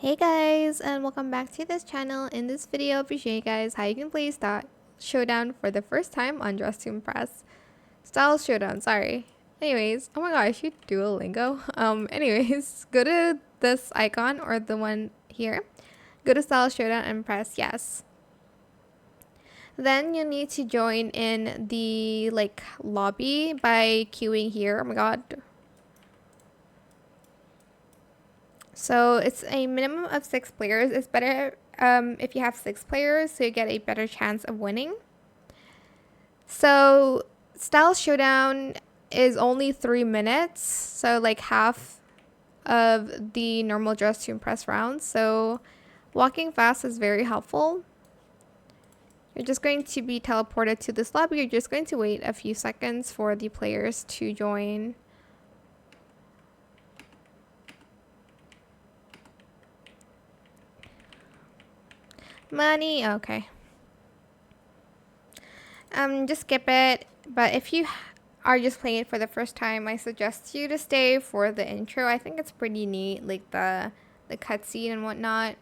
Hey guys, and welcome back to this channel. In this video, I'll be showing you guys how you can play Style Showdown for the first time on Dress to Impress. Style Showdown, sorry. Anyways, oh my god, I should Duolingo. Anyways, go to this icon or the one here. Go to Style Showdown and press yes. Then you need to join in the lobby by queuing here. Oh my god. So it's a minimum of 6 players. It's better if you have 6 players, so you get a better chance of winning. So Style Showdown is only 3 minutes, so like half of the normal Dress to Impress rounds. So walking fast is very helpful. You're just going to be teleported to this lobby. You're just going to wait a few seconds for the players to join. Money, okay. Just skip it. But if you are just playing it for the first time, I suggest you to stay for the intro. I think it's pretty neat, like the cutscene and whatnot.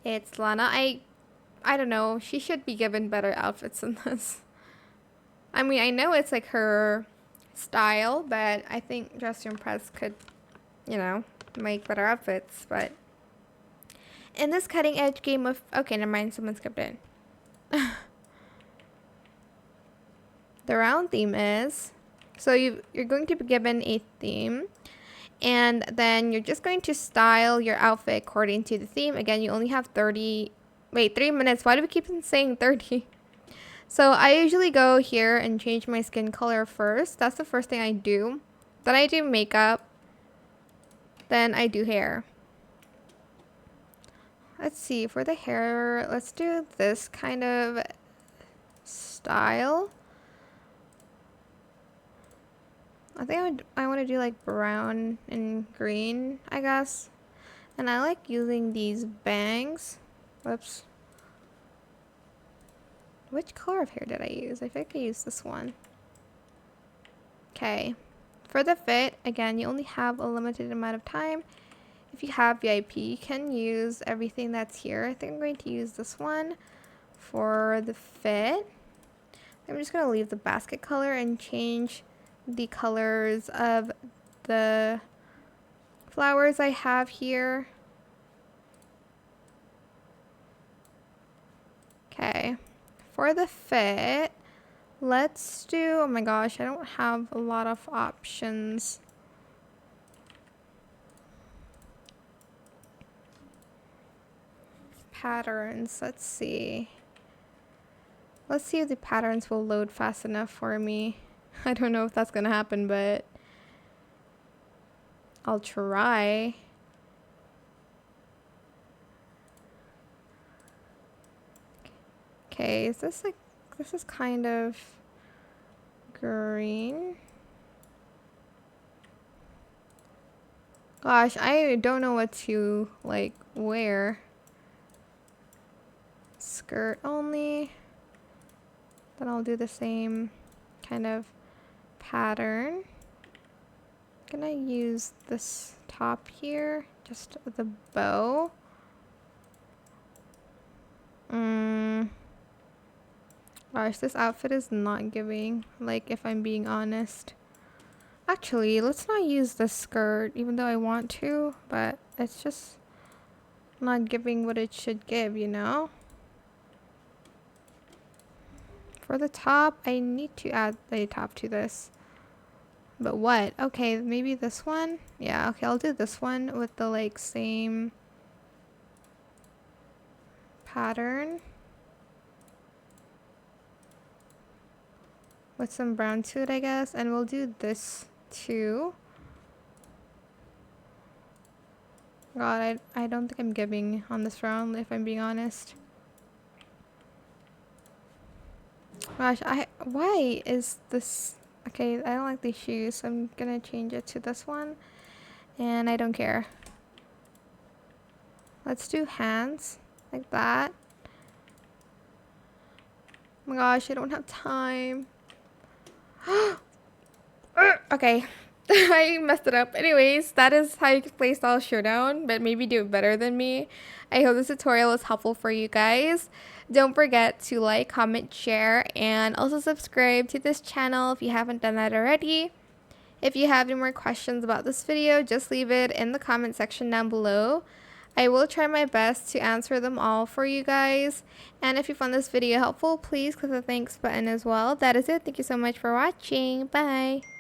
It's Lana. I don't know. She should be given better outfits than this. I mean, I know it's like her style, but I think Dress to Impress could, make better outfits. But in this cutting edge game of... Okay, never mind. Someone skipped it. The round theme is... So you're going to be given a theme. And then you're just going to style your outfit according to the theme. Again, you only have 3 minutes. Why do we keep saying 30? So I usually go here and change my skin color first. That's the first thing I do. Then I do makeup. Then I do hair. Let's see, for the hair, let's do this kind of style. I think I want to do like brown and green, I guess. And I like using these bangs. Whoops. Which color of hair did I use? I think I used this one. Okay. For the fit, again, you only have a limited amount of time. If you have VIP, you can use everything that's here. I think I'm going to use this one for the fit. I'm just going to leave the basket color and change the colors of the flowers I have here. Okay. For the fit, let's do... Oh my gosh, I don't have a lot of options. Patterns, let's see. Let's see if the patterns will load fast enough for me. I don't know if that's gonna happen, but I'll try. Okay, is this like... This is kind of green. Gosh, I don't know what to like wear. Skirt only. Then I'll do the same kind of pattern. I'm gonna use this top here, just the bow. Gosh, this outfit is not giving, like, if I'm being honest. Actually, let's not use the skirt, even though I want to, but it's just not giving what it should give, you know? For the top, I need to add the top to this. But what? Okay, maybe this one? Yeah, okay, I'll do this one with the, like, same pattern. With some brown to it, I guess. And we'll do this too. God, I don't think I'm giving on this round, if I'm being honest. Gosh, why is this... Okay, I don't like these shoes, so I'm gonna change it to this one. And I don't care. Let's do hands, like that. Oh my gosh, I don't have time. Okay, I messed it up. Anyways, that is how you can play Style Showdown, but maybe do it better than me. I hope this tutorial was helpful for you guys. Don't forget to like, comment, share, and also subscribe to this channel if you haven't done that already. If you have any more questions about this video, just leave it in the comment section down below. I will try my best to answer them all for you guys. And if you found this video helpful, please click the thanks button as well. That is it. Thank you so much for watching. Bye.